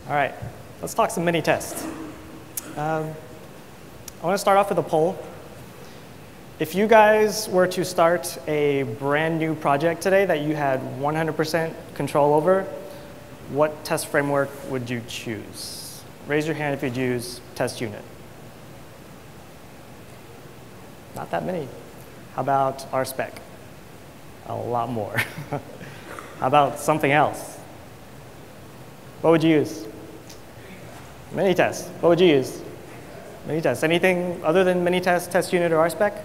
All right, let's talk some mini-tests. I want to start off with a poll. If you guys were to start a brand new project today that you had 100% control over, what test framework would you choose? Raise your hand if you'd use test unit. Not that many. How about RSpec? A lot more. How about something else? What would you use? MiniTest. What would you use? MiniTest. Anything other than MiniTest, test unit, or RSpec?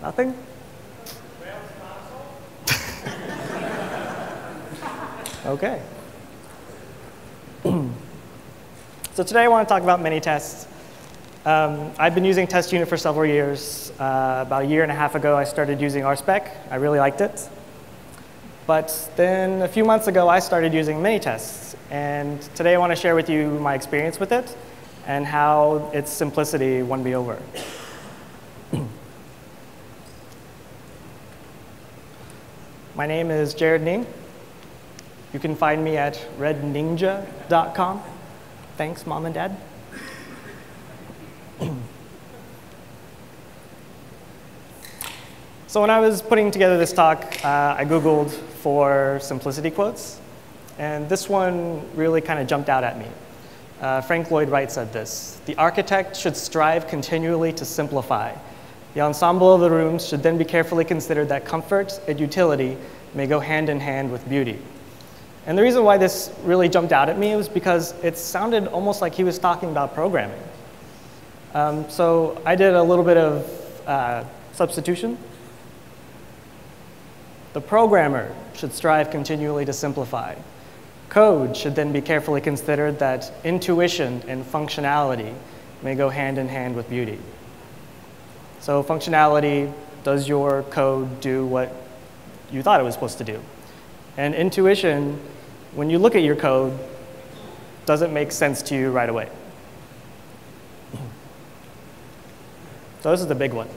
Nothing? Okay. So today I want to talk about MiniTests. I've been using test unit for several years. About a year and a half ago, I started using RSpec. I really liked it. But then a few months ago, I started using MiniTests. And today I want to share with you my experience with it and how its simplicity won me over. My name is Jared Ning. You can find me at redninja.com. Thanks, Mom and Dad. So when I was putting together this talk, I Googled for simplicity quotes. And this one really kind of jumped out at me. Frank Lloyd Wright said this: "The architect should strive continually to simplify. The ensemble of the rooms should then be carefully considered that comfort and utility may go hand in hand with beauty." And the reason why this really jumped out at me was because it sounded almost like he was talking about programming. So I did a little bit of substitution. The programmer should strive continually to simplify. Code should then be carefully considered that intuition and functionality may go hand in hand with beauty. So functionality, does your code do what you thought it was supposed to do? And intuition, when you look at your code, does it make sense to you right away? So this is the big one.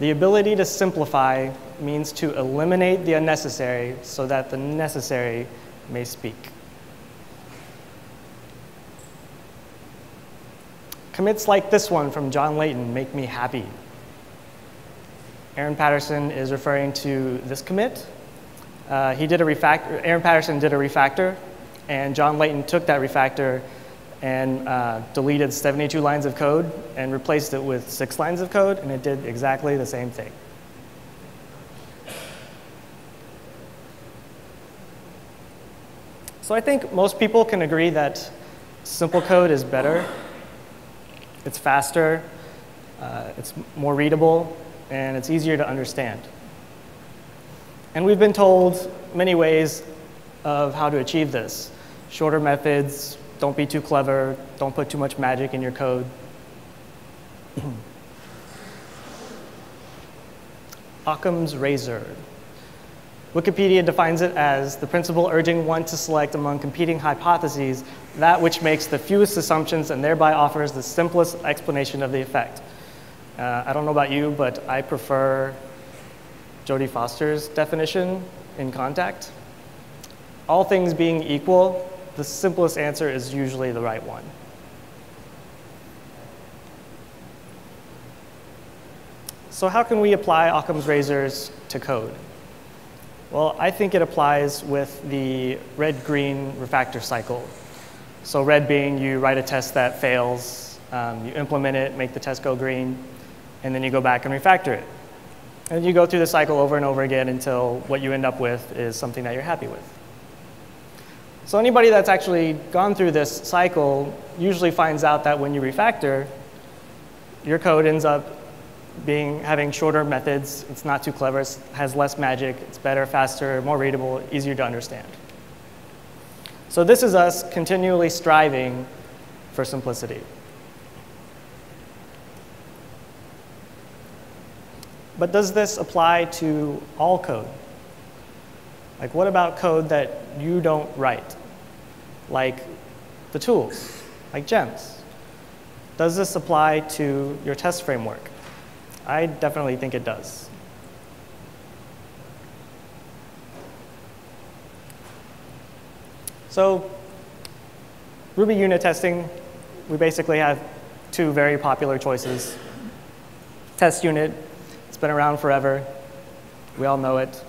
The ability to simplify means to eliminate the unnecessary so that the necessary may speak. Commits like this one from John Layton make me happy. Aaron Patterson is referring to this commit. Aaron Patterson did a refactor, and John Layton took that refactor and deleted 72 lines of code and replaced it with 6 lines of code, and it did exactly the same thing. So I think most people can agree that simple code is better. It's faster, it's more readable, and it's easier to understand. And we've been told many ways of how to achieve this. Shorter methods, don't be too clever, don't put too much magic in your code. Occam's razor. Wikipedia defines it as the principle urging one to select among competing hypotheses that which makes the fewest assumptions and thereby offers the simplest explanation of the effect. I don't know about you, but I prefer Jodie Foster's definition in Contact. All things being equal, the simplest answer is usually the right one. So how can we apply Occam's razors to code? Well, I think it applies with the red-green refactor cycle. So red being you write a test that fails, you implement it, make the test go green, and then you go back and refactor it. And you go through the cycle over and over again until what you end up with is something that you're happy with. So anybody that's actually gone through this cycle usually finds out that when you refactor, your code ends up having shorter methods. It's not too clever, it has less magic, it's better, faster, more readable, easier to understand. So this is us continually striving for simplicity. But does this apply to all code? Like, what about code that you don't write? Like the tools, like gems. Does this apply to your test framework? I definitely think it does. So Ruby unit testing, we basically have two very popular choices. Test unit, it's been around forever. We all know it.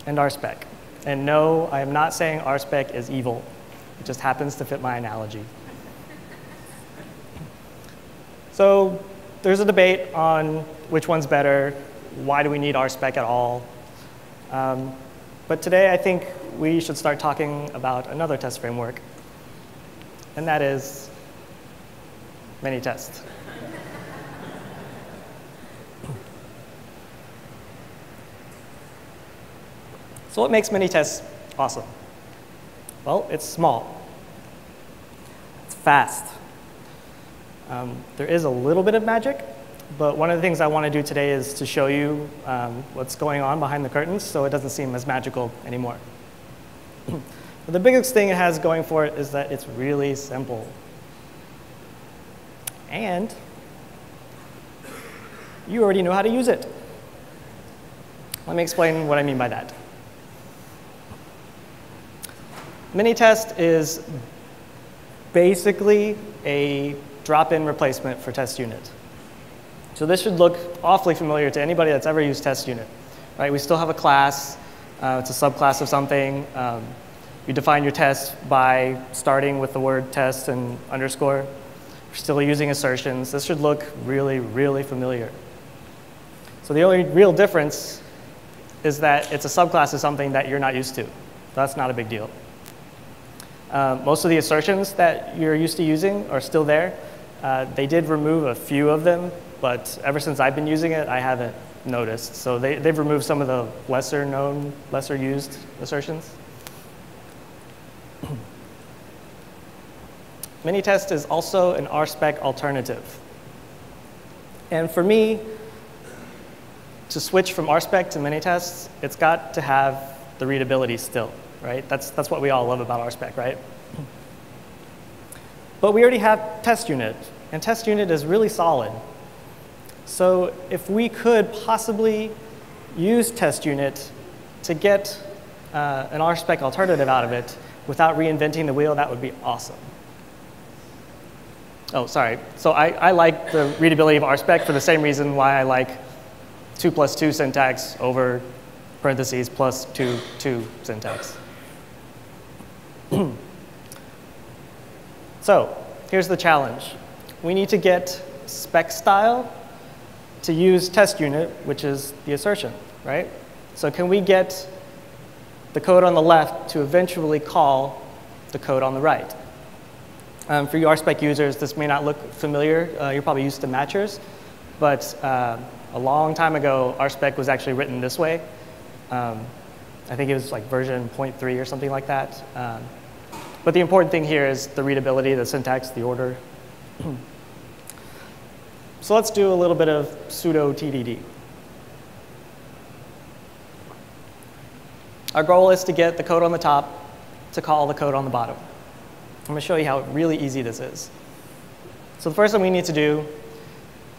And RSpec. And no, I am not saying RSpec is evil. It just happens to fit my analogy. So there's a debate on which one's better. Why do we need RSpec at all? But today, I think we should start talking about another test framework, and that is MiniTest. So what makes MiniTest awesome? Well, it's small. It's fast. There is a little bit of magic, but one of the things I want to do today is to show you what's going on behind the curtains so it doesn't seem as magical anymore. The biggest thing it has going for it is that it's really simple. And you already know how to use it. Let me explain what I mean by that. MiniTest is basically a drop-in replacement for test unit. So this should look awfully familiar to anybody that's ever used test unit. Right? We still have a class. It's a subclass of something. You define your test by starting with the word test and underscore. We're still using assertions. This should look really, really familiar. So the only real difference is that it's a subclass of something that you're not used to. That's not a big deal. Most of the assertions that you're used to using are still there. They did remove a few of them, but ever since I've been using it, I haven't noticed. So they've removed some of the lesser known, lesser used assertions. MiniTest is also an RSpec alternative. And for me, to switch from RSpec to MiniTest, it's got to have the readability still, right? That's what we all love about RSpec, right? But we already have test unit, and test unit is really solid. So if we could possibly use test unit to get an RSpec alternative out of it without reinventing the wheel, that would be awesome. Oh, sorry. So I like the readability of RSpec for the same reason why I like 2+2 syntax over parentheses plus 2 syntax. So here's the challenge. We need to get spec style to use test unit, which is the assertion, right? So can we get the code on the left to eventually call the code on the right? For you RSpec users, this may not look familiar. You're probably used to matchers. But a long time ago, RSpec was actually written this way. I think it was like version 0.3 or something like that. But the important thing here is the readability, the syntax, the order. So let's do a little bit of pseudo TDD. Our goal is to get the code on the top to call the code on the bottom. I'm going to show you how really easy this is. So the first thing we need to do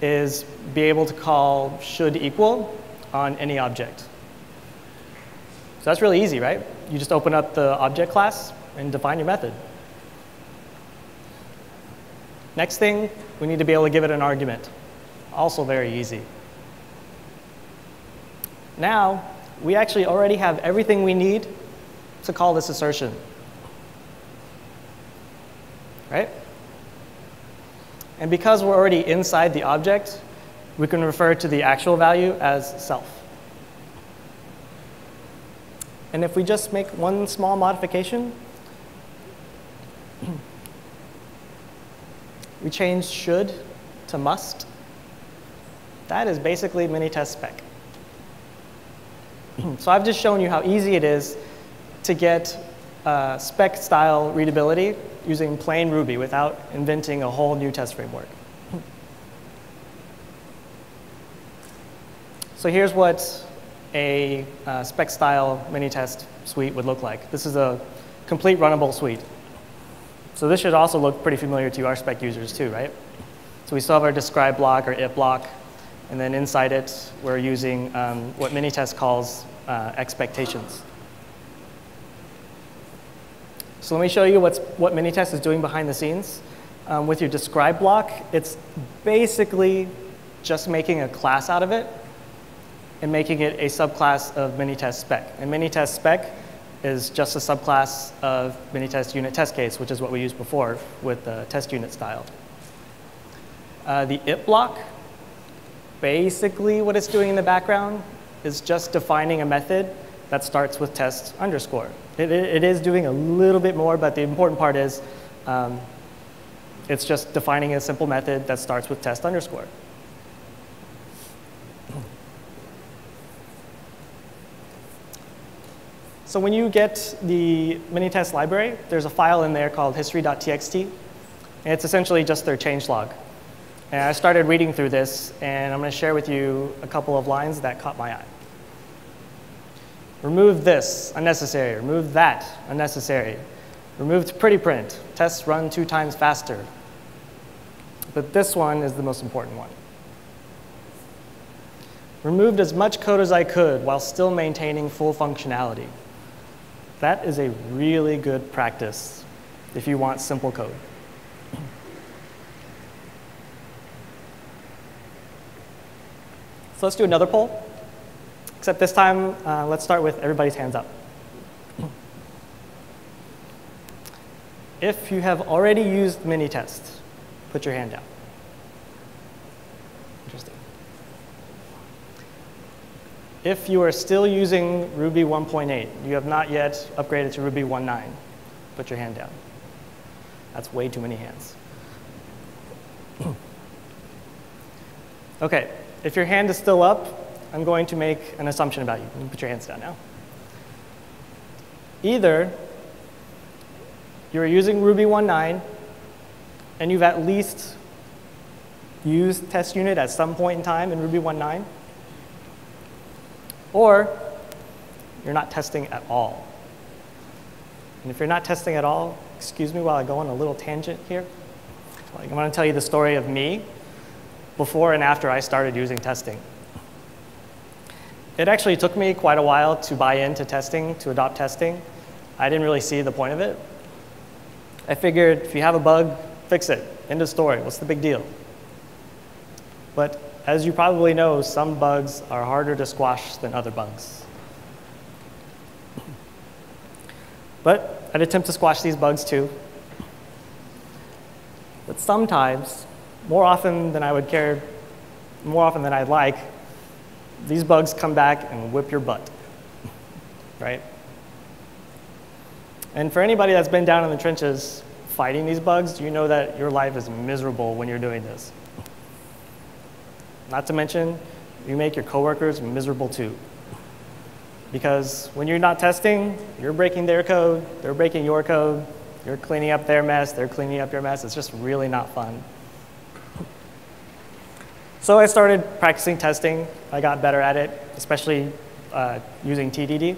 is be able to call should equal on any object. So that's really easy, right? You just open up the object class and define your method. Next thing, we need to be able to give it an argument. Also very easy. Now, we actually already have everything we need to call this assertion. Right? And because we're already inside the object, we can refer to the actual value as self. And if we just make one small modification, we change should to must, that is basically MiniTest spec. So I've just shown you how easy it is to get spec style readability using plain Ruby without inventing a whole new test framework. So here's what a spec style MiniTest suite would look like. This is a complete runnable suite. So this should also look pretty familiar to RSpec users too, right? So we still have our describe block or if block, and then inside it, we're using what MiniTest calls expectations. So let me show you what MiniTest is doing behind the scenes. With your describe block, it's basically just making a class out of it and making it a subclass of MiniTest spec. And MiniTest spec is just a subclass of MiniTest unit test case, which is what we used before with the test unit style. The it block, basically what it's doing in the background is just defining a method that starts with test underscore. It is doing a little bit more, but the important part is it's just defining a simple method that starts with test underscore. So when you get the MiniTest library, there's a file in there called history.txt, and it's essentially just their changelog. And I started reading through this, and I'm going to share with you a couple of lines that caught my eye. Remove this, unnecessary. Remove that, unnecessary. Removed pretty print. Tests run 2 times faster. But this one is the most important one. Removed as much code as I could while still maintaining full functionality. That is a really good practice if you want simple code. So let's do another poll. Except this time, let's start with everybody's hands up. If you have already used MiniTest, put your hand down. Interesting. If you are still using Ruby 1.8, you have not yet upgraded to Ruby 1.9, put your hand down. That's way too many hands. OK, if your hand is still up, I'm going to make an assumption about you. You can put your hands down now. Either you're using Ruby 1.9, and you've at least used test unit at some point in time in Ruby 1.9, or you're not testing at all. And if you're not testing at all, excuse me while I go on a little tangent here. I'm going to tell you the story of me before and after I started using testing. It actually took me quite a while to buy into testing, to adopt testing. I didn't really see the point of it. I figured if you have a bug, fix it. End of story. What's the big deal? But as you probably know, some bugs are harder to squash than other bugs. But I'd attempt to squash these bugs too. But sometimes, more often than I would care, more often than I'd like, these bugs come back and whip your butt, right? And for anybody that's been down in the trenches fighting these bugs, you know that your life is miserable when you're doing this. Not to mention, you make your coworkers miserable too. Because when you're not testing, you're breaking their code, they're breaking your code, you're cleaning up their mess, they're cleaning up your mess. It's just really not fun. So I started practicing testing. I got better at it, especially using TDD.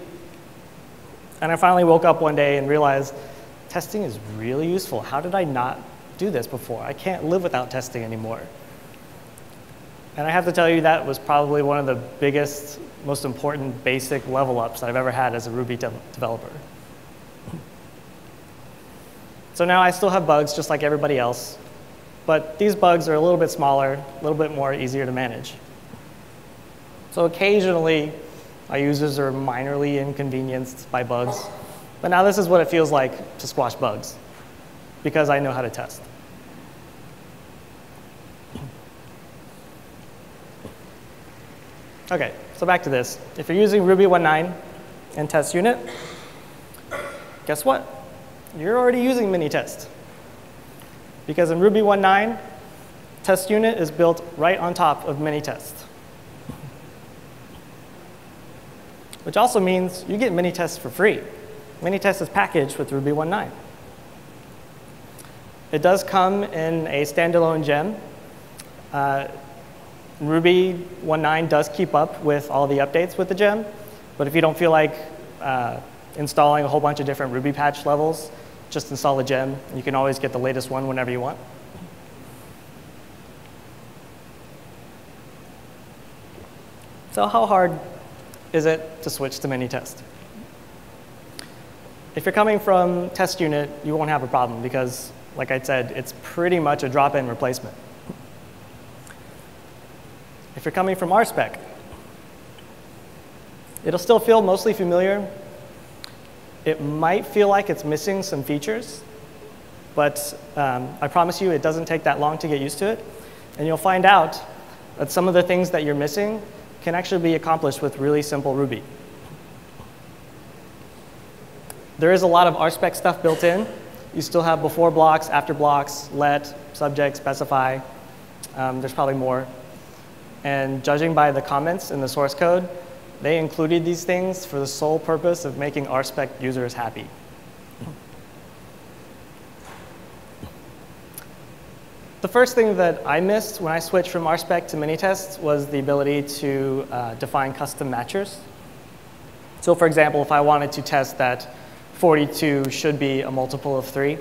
And I finally woke up one day and realized testing is really useful. How did I not do this before? I can't live without testing anymore. And I have to tell you, that was probably one of the biggest, most important basic level ups that I've ever had as a Ruby developer. So now I still have bugs just like everybody else. But these bugs are a little bit smaller, a little bit more easier to manage. So occasionally, my users are minorly inconvenienced by bugs. But now this is what it feels like to squash bugs, because I know how to test. OK, so back to this. If you're using Ruby 1.9 and test unit, guess what? You're already using MiniTest. Because in Ruby 1.9, test unit is built right on top of MiniTest. Which also means you get MiniTest for free. MiniTest is packaged with Ruby 1.9. It does come in a standalone gem. Ruby 1.9 does keep up with all the updates with the gem. But if you don't feel like installing a whole bunch of different Ruby patch levels, just install a gem. You can always get the latest one whenever you want. So how hard is it to switch to MiniTest? If you're coming from test unit, you won't have a problem because, like I said, it's pretty much a drop-in replacement. If you're coming from RSpec, it'll still feel mostly familiar. It might feel like it's missing some features, but I promise you it doesn't take that long to get used to it. And you'll find out that some of the things that you're missing can actually be accomplished with really simple Ruby. There is a lot of RSpec stuff built in. You still have before blocks, after blocks, let, subject, specify. There's probably more. And judging by the comments in the source code, they included these things for the sole purpose of making RSpec users happy. The first thing that I missed when I switched from RSpec to MiniTest was the ability to define custom matchers. So for example, if I wanted to test that 42 should be a multiple of 3,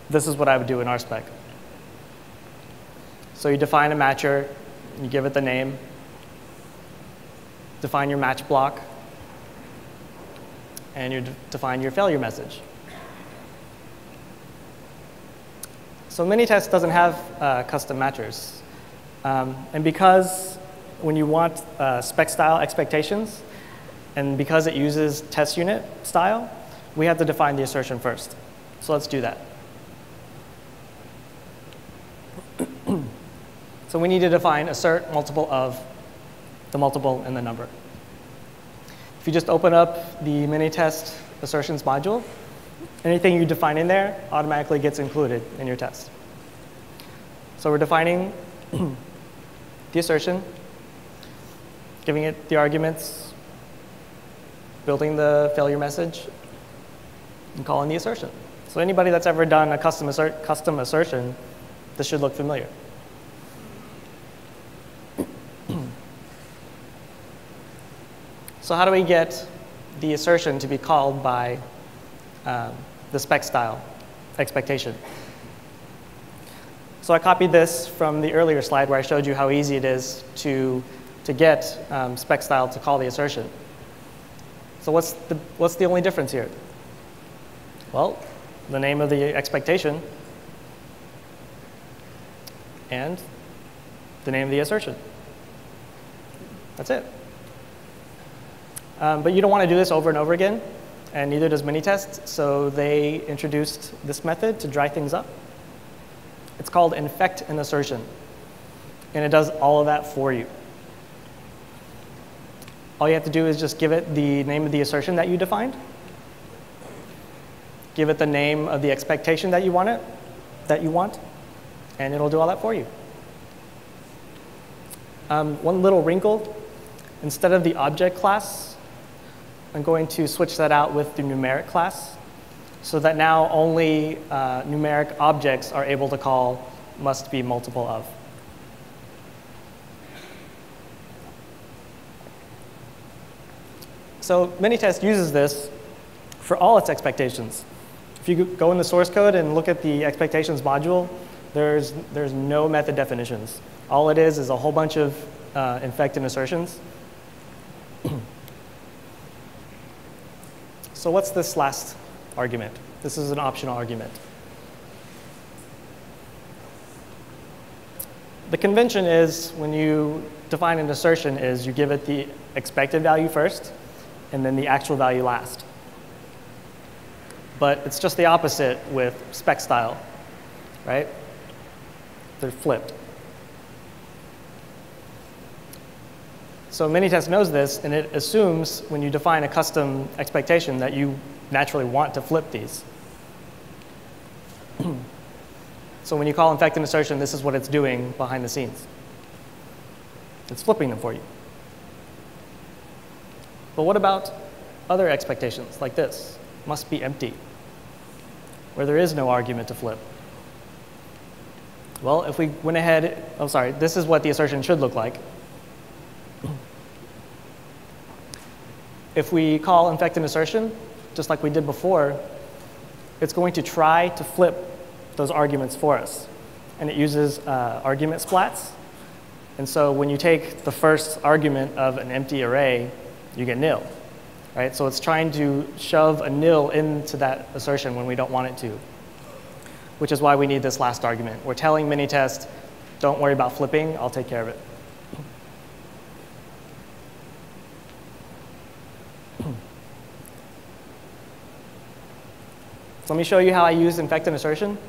this is what I would do in RSpec. So you define a matcher, you give it the name, define your match block, and you define your failure message. So MiniTest doesn't have custom matchers. And because when you want spec style expectations, and because it uses test unit style, we have to define the assertion first. So let's do that. So we need to define assert multiple of the multiple and the number. If you just open up the MiniTest assertions module, anything you define in there automatically gets included in your test. So we're defining the assertion, giving it the arguments, building the failure message, and calling the assertion. So anybody that's ever done a custom assertion, this should look familiar. So how do we get the assertion to be called by the spec style expectation? So I copied this from the earlier slide where I showed you how easy it is to get spec style to call the assertion. So what's the only difference here? Well, the name of the expectation and the name of the assertion. That's it. But you don't want to do this over and over again, and neither does MiniTest, so they introduced this method to dry things up. It's called infect an assertion, and it does all of that for you. All you have to do is just give it the name of the assertion that you defined, give it the name of the expectation that you want, and it'll do all that for you. One little wrinkle, instead of the object class, I'm going to switch that out with the numeric class so that now only numeric objects are able to call must be multiple of. So MiniTest uses this for all its expectations. If you go in the source code and look at the expectations module, there's no method definitions. All it is a whole bunch of infect and assertions. So what's this last argument? This is an optional argument. The convention is when you define an assertion is you give it the expected value first and then the actual value last. But it's just the opposite with spec style, right? They're flipped. So MiniTest knows this, and it assumes when you define a custom expectation that you naturally want to flip these. So when you call infect an assertion, this is what it's doing behind the scenes. It's flipping them for you. But what about other expectations like this? Must be empty, where there is no argument to flip. Well, if we went ahead, oh sorry, this is what the assertion should look like. If we call infect an assertion, just like we did before, it's going to try to flip those arguments for us. And it uses argument splats. And so when you take the first argument of an empty array, you get nil. right? So it's trying to shove a nil into that assertion when we don't want it to, which is why we need this last argument. We're telling MiniTest, don't worry about flipping, I'll take care of it. So let me show you how I use infect and assertion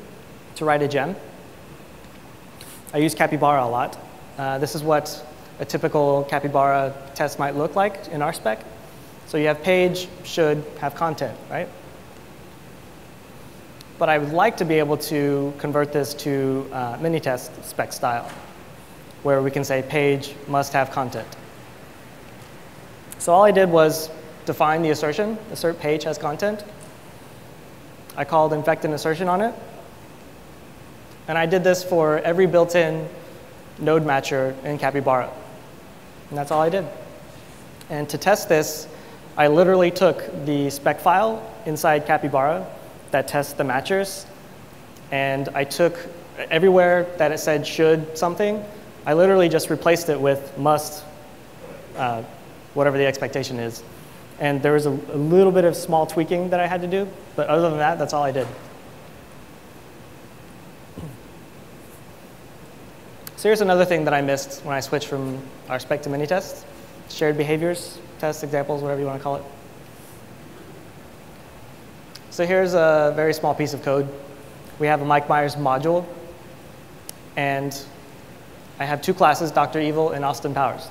to write a gem. I use capybara a lot. This is what a typical capybara test might look like in RSpec. So you have page, should, have content, right? But I would like to be able to convert this to MiniTest spec style, where we can say page must have content. So all I did was define the assertion, assert page has content. I called infect and assertion on it. And I did this for every built-in node matcher in Capybara. And that's all I did. And to test this, I literally took the spec file inside Capybara that tests the matchers, and I took everywhere that it said should something, I literally just replaced it with must, whatever the expectation is. And there was a little bit of small tweaking that I had to do, but other than that, that's all I did. So here's another thing that I missed when I switched from RSpec to MiniTest. Shared behaviors, test examples, whatever you want to call it. So here's a very small piece of code. We have a Mike Myers module, and I have two classes, Dr. Evil and Austin Powers.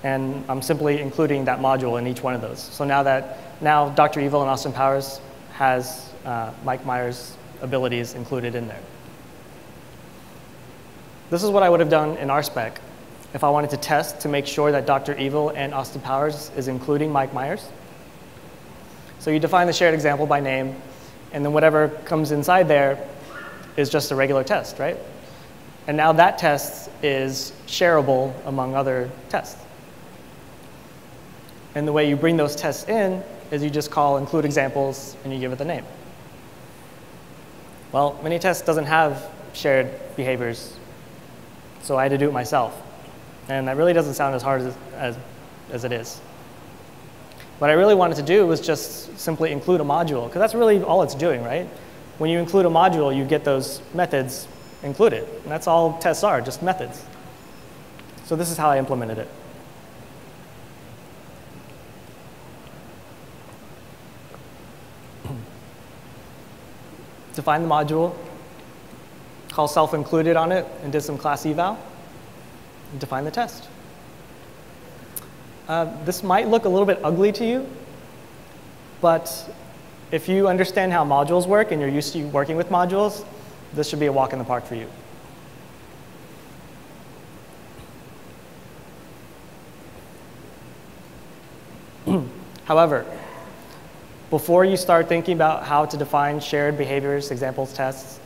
And I'm simply including that module in each one of those. So now Dr. Evil and Austin Powers has Mike Myers abilities included in there. This is what I would have done in RSpec if I wanted to test to make sure that Dr. Evil and Austin Powers is including Mike Myers. So you define the shared example by name, and then whatever comes inside there is just a regular test, right? And now that test is shareable among other tests. And the way you bring those tests in is you just call include examples and you give it the name. Well, MiniTest doesn't have shared behaviors, so I had to do it myself. And that really doesn't sound as hard as it is. What I really wanted to do was just simply include a module, because that's really all it's doing, right? When you include a module, you get those methods included. And that's all tests are, just methods. So this is how I implemented it. Define the module, call self-included on it, and did some class eval, and define the test. This might look a little bit ugly to you, but if you understand how modules work and you're used to working with modules, this should be a walk in the park for you. However, before you start thinking about how to define shared behaviors, examples, tests,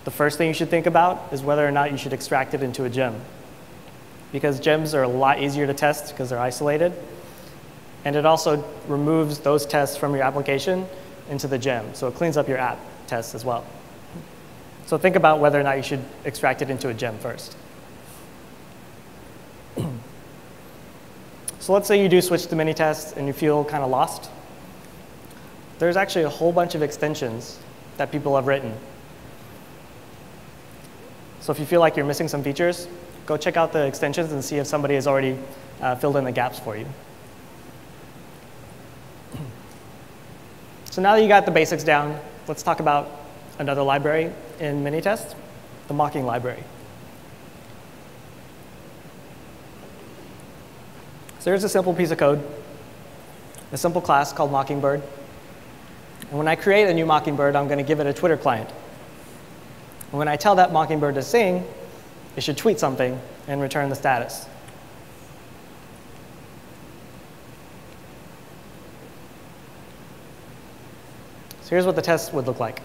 the first thing you should think about is whether or not you should extract it into a gem. Because gems are a lot easier to test because they're isolated. And it also removes those tests from your application into the gem. So it cleans up your app tests as well. So think about whether or not you should extract it into a gem first. So let's say you do switch to MiniTest and you feel kind of lost. There's actually a whole bunch of extensions that people have written. So if you feel like you're missing some features, go check out the extensions and see if somebody has already filled in the gaps for you. So now that you got the basics down, let's talk about another library in MiniTest, the mocking library. So here's a simple piece of code, a simple class called Mockingbird. And when I create a new Mockingbird, I'm going to give it a Twitter client. And when I tell that Mockingbird to sing, it should tweet something and return the status. So here's what the test would look like.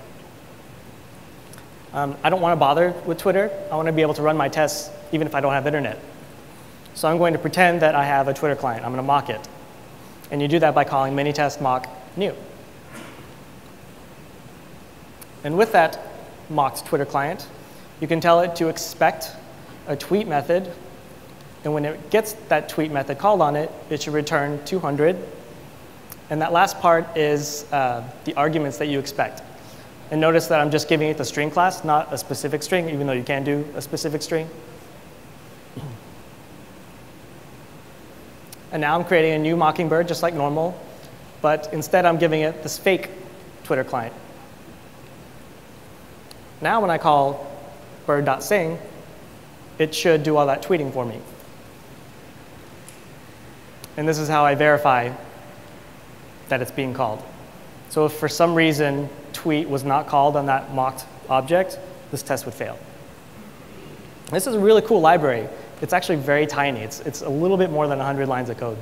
I don't want to bother with Twitter. I want to be able to run my tests even if I don't have internet. So I'm going to pretend that I have a Twitter client. I'm going to mock it. And you do that by calling MiniTest mock new. And with that mocked Twitter client, you can tell it to expect a tweet method. And when it gets that tweet method called on it, it should return 200. And that last part is the arguments that you expect. And notice that I'm just giving it the string class, not a specific string, even though you can do a specific string. And now I'm creating a new Mockingbird, just like normal. But instead, I'm giving it this fake Twitter client. Now when I call bird.sing, it should do all that tweeting for me. And this is how I verify that it's being called. So if for some reason tweet was not called on that mocked object, this test would fail. This is a really cool library. It's actually very tiny. It's a little bit more than 100 lines of code.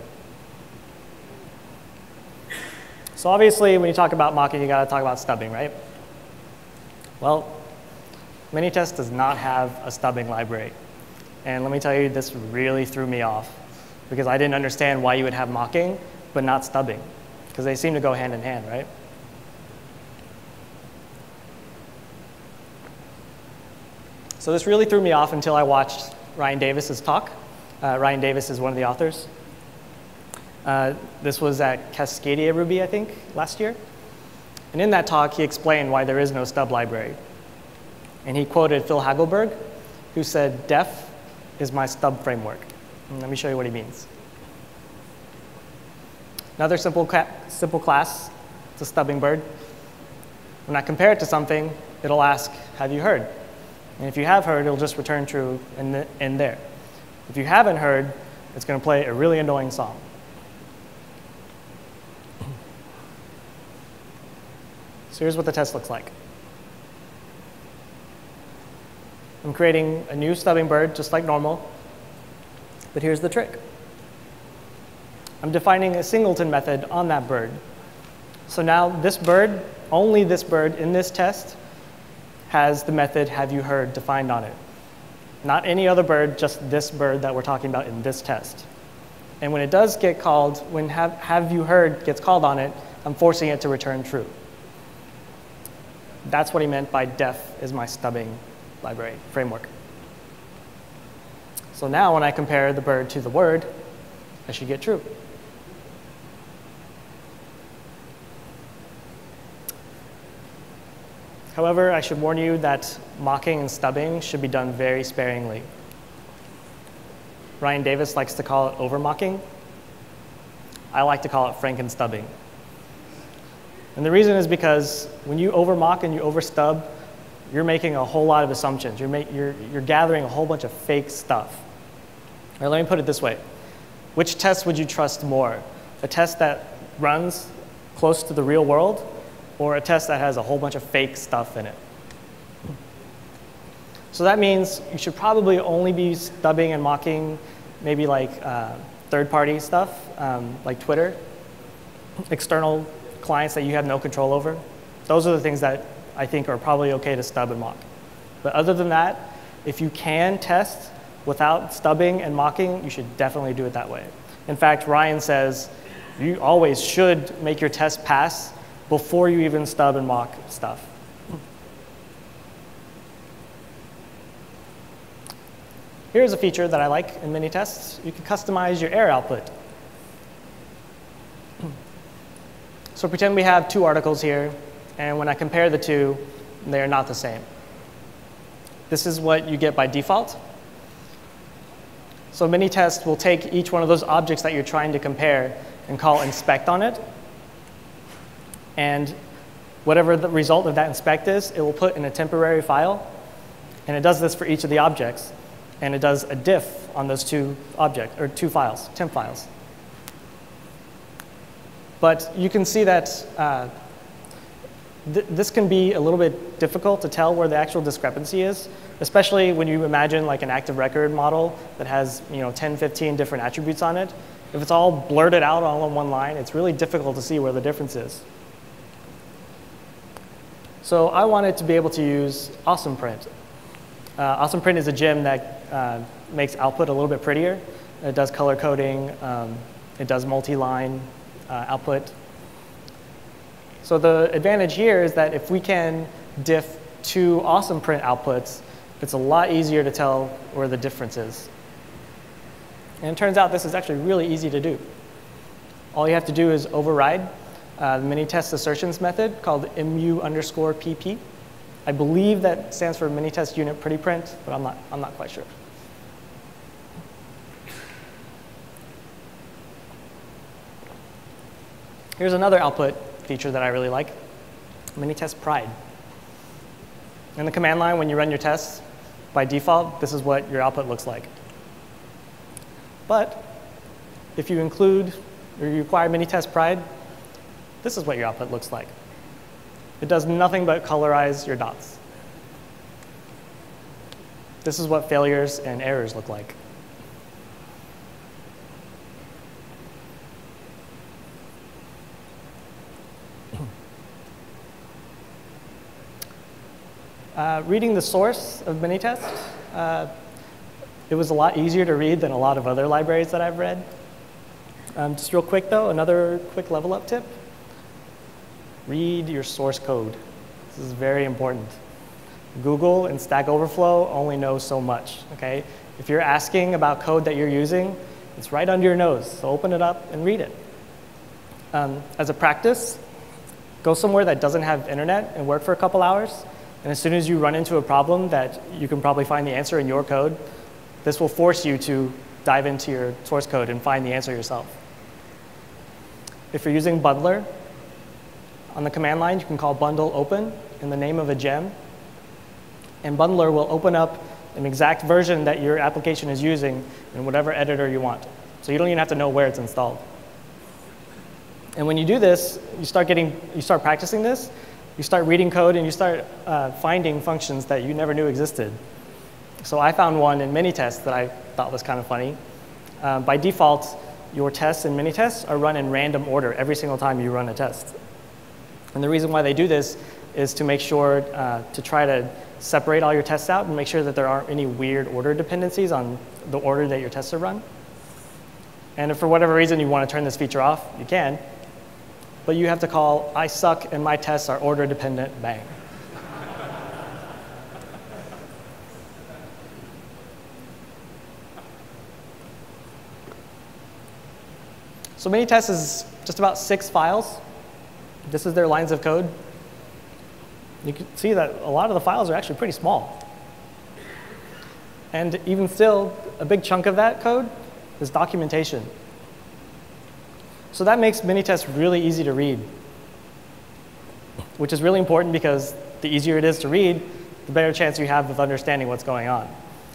So obviously, when you talk about mocking, you got to talk about stubbing, right? Well, MiniTest does not have a stubbing library. And let me tell you, this really threw me off, because I didn't understand why you would have mocking, but not stubbing, because they seem to go hand in hand, right? So this really threw me off until I watched Ryan Davis's talk. Ryan Davis is one of the authors. This was at Cascadia Ruby, I think, last year. And in that talk, he explained why there is no stub library. And he quoted Phil Hagelberg, who said, "Def is my stub framework." And let me show you what he means. Another simple class, it's a stubbing bird. When I compare it to something, it'll ask, "Have you heard?" And if you have heard, it'll just return true in there. If you haven't heard, it's going to play a really annoying song. So here's what the test looks like. I'm creating a new stubbing bird, just like normal. But here's the trick. I'm defining a singleton method on that bird. So now this bird, only this bird in this test, has the method have you heard defined on it. Not any other bird, just this bird that we're talking about in this test. And when it does get called, when have you heard gets called on it, I'm forcing it to return true. That's what he meant by def is my stubbing library framework. So now when I compare the bird to the word, I should get true. However, I should warn you that mocking and stubbing should be done very sparingly. Ryan Davis likes to call it over-mocking. I like to call it franken-stubbing. And the reason is because when you over-mock and you over-stub, you're making a whole lot of assumptions. You're gathering a whole bunch of fake stuff. All right, let me put it this way. Which test would you trust more? A test that runs close to the real world, or a test that has a whole bunch of fake stuff in it? So that means you should probably only be stubbing and mocking maybe like third-party stuff, like Twitter, external clients that you have no control over. Those are the things that I think are probably OK to stub and mock. But other than that, if you can test without stubbing and mocking, you should definitely do it that way. In fact, Ryan says you always should make your test pass before you even stub and mock stuff. Here's a feature that I like in MiniTests. You can customize your error output. So pretend we have two articles here, and when I compare the two, they are not the same. This is what you get by default. So MiniTest will take each one of those objects that you're trying to compare and call inspect on it. And whatever the result of that inspect is, it will put in a temporary file. And it does this for each of the objects. And it does a diff on those two objects, or two files, temp files. But you can see that this can be a little bit difficult to tell where the actual discrepancy is, especially when you imagine like an active record model that has 10, 15 different attributes on it. If it's all blurted out all on one line, it's really difficult to see where the difference is. So I wanted to be able to use AwesomePrint. AwesomePrint is a gem that makes output a little bit prettier. It does color coding. It does multi-line output. So the advantage here is that if we can diff two AwesomePrint outputs, it's a lot easier to tell where the difference is. And it turns out this is actually really easy to do. all you have to do is override the MiniTest assertions method called mu_pp. I believe that stands for MiniTest unit pretty print, but I'm not quite sure. Here's another output feature that I really like, MiniTest pride. In the command line, when you run your tests, by default, this is what your output looks like. But if you include or you require MiniTest pride, this is what your output looks like. It does nothing but colorize your dots. This is what failures and errors look like. Reading the source of MiniTest, it was a lot easier to read than a lot of other libraries that I've read. Just real quick though, another quick level up tip. Read your source code. This is very important. Google and Stack Overflow only know so much, okay? If you're asking about code that you're using, it's right under your nose, so open it up and read it. As a practice, go somewhere that doesn't have internet and work for a couple hours, and as soon as you run into a problem that you can probably find the answer in your code, this will force you to dive into your source code and find the answer yourself. If you're using bundler, on the command line, you can call bundle open in the name of a gem, and bundler will open up an exact version that your application is using in whatever editor you want. So you don't even have to know where it's installed. And when you do this, you start practicing this, you start reading code, and you start finding functions that you never knew existed. So I found one in MiniTest that I thought was kind of funny. By default, your tests in MiniTest are run in random order every single time you run a test. And the reason why they do this is to make sure to try to separate all your tests out and make sure that there aren't any weird order dependencies on the order that your tests are run. And if for whatever reason you want to turn this feature off, you can. But you have to call I suck and my tests are order dependent, bang. So MiniTest is just about 6 files. This is their lines of code. You can see that a lot of the files are actually pretty small. And even still, a big chunk of that code is documentation. So that makes MiniTest really easy to read, which is really important because the easier it is to read, the better chance you have of understanding what's going on.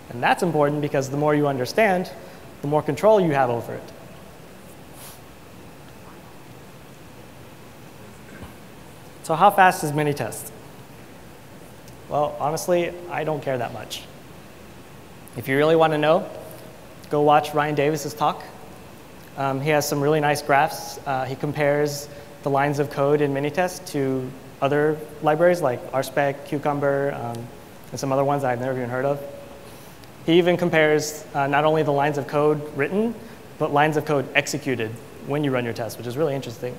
And that's important because the more you understand, the more control you have over it. So how fast is MiniTest? Well, honestly, I don't care that much. If you really want to know, go watch Ryan Davis's talk. He has some really nice graphs. He compares the lines of code in MiniTest to other libraries like RSpec, Cucumber, and some other ones I've never even heard of. He even compares not only the lines of code written, but lines of code executed when you run your test, which is really interesting.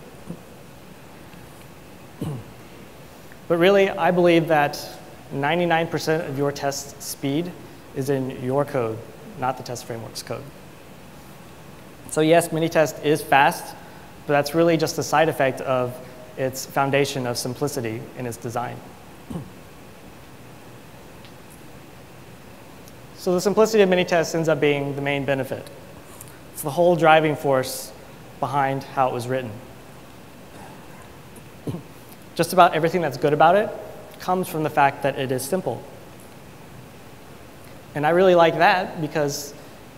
But really, I believe that 99% of your test speed is in your code, not the test framework's code. So yes, MiniTest is fast, but that's really just a side effect of its foundation of simplicity in its design. So the simplicity of MiniTest ends up being the main benefit. It's the whole driving force behind how it was written. Just about everything that's good about it comes from the fact that it is simple. And I really like that because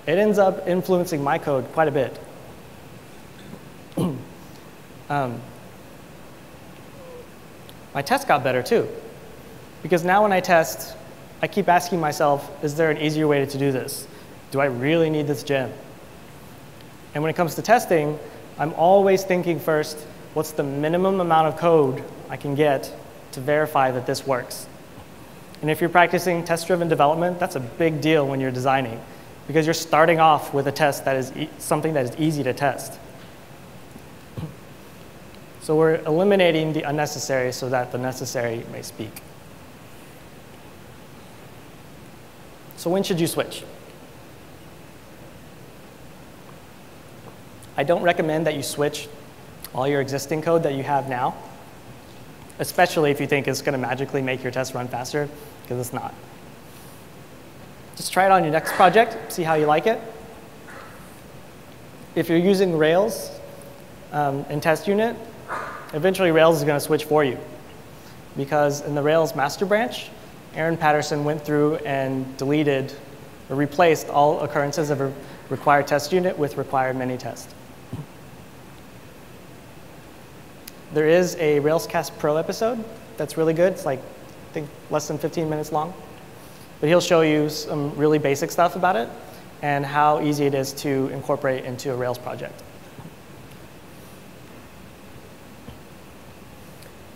it ends up influencing my code quite a bit. My tests got better too, because now when I test, I keep asking myself, is there an easier way to do this? Do I really need this gem? And when it comes to testing, I'm always thinking first, what's the minimum amount of code I can get to verify that this works? And if you're practicing test-driven development, that's a big deal when you're designing, because you're starting off with a test that is something that is easy to test. So we're eliminating the unnecessary so that the necessary may speak. So when should you switch? I don't recommend that you switch all your existing code that you have now, especially if you think it's going to magically make your test run faster, because it's not. Just try it on your next project, see how you like it. If you're using Rails in test unit, eventually Rails is going to switch for you, because in the Rails master branch, Aaron Patterson went through and deleted or replaced all occurrences of a required test unit with required MiniTest. There is a Railscast Pro episode that's really good. It's like, I think, less than 15 minutes long. But he'll show you some really basic stuff about it and how easy it is to incorporate into a Rails project.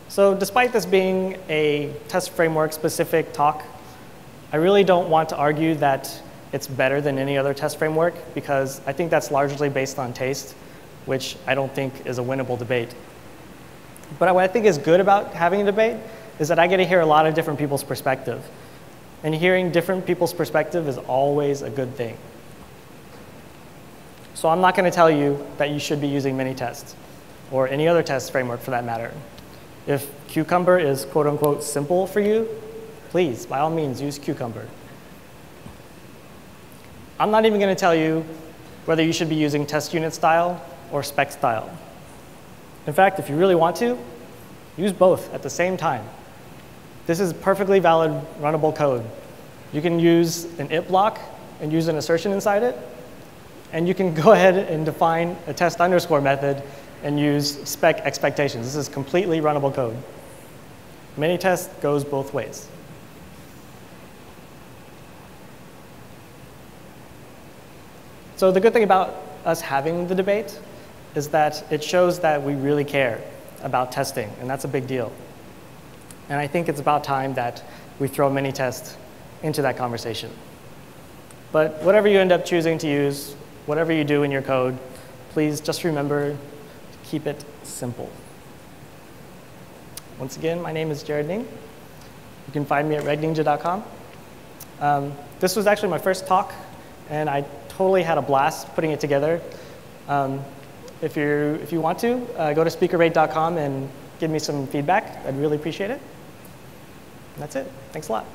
So despite this being a test framework specific talk, I really don't want to argue that it's better than any other test framework, because I think that's largely based on taste, which I don't think is a winnable debate. But what I think is good about having a debate is that I get to hear a lot of different people's perspective. And hearing different people's perspective is always a good thing. So I'm not going to tell you that you should be using MiniTest, or any other test framework for that matter. If Cucumber is quote unquote simple for you, please, by all means, use Cucumber. I'm not even going to tell you whether you should be using test unit style or spec style. In fact, if you really want to, use both at the same time. This is perfectly valid runnable code. You can use an if block and use an assertion inside it. And you can go ahead and define a test underscore method and use spec expectations. This is completely runnable code. MiniTest goes both ways. So the good thing about us having the debate is that it shows that we really care about testing, and that's a big deal. And I think it's about time that we throw MiniTest into that conversation. But whatever you end up choosing to use, whatever you do in your code, please just remember to keep it simple. Once again, my name is Jared Ning. You can find me at regninja.com. This was actually my first talk, and I totally had a blast putting it together. If you want to, go to speakerrate.com and give me some feedback. I'd really appreciate it. And that's it. Thanks a lot.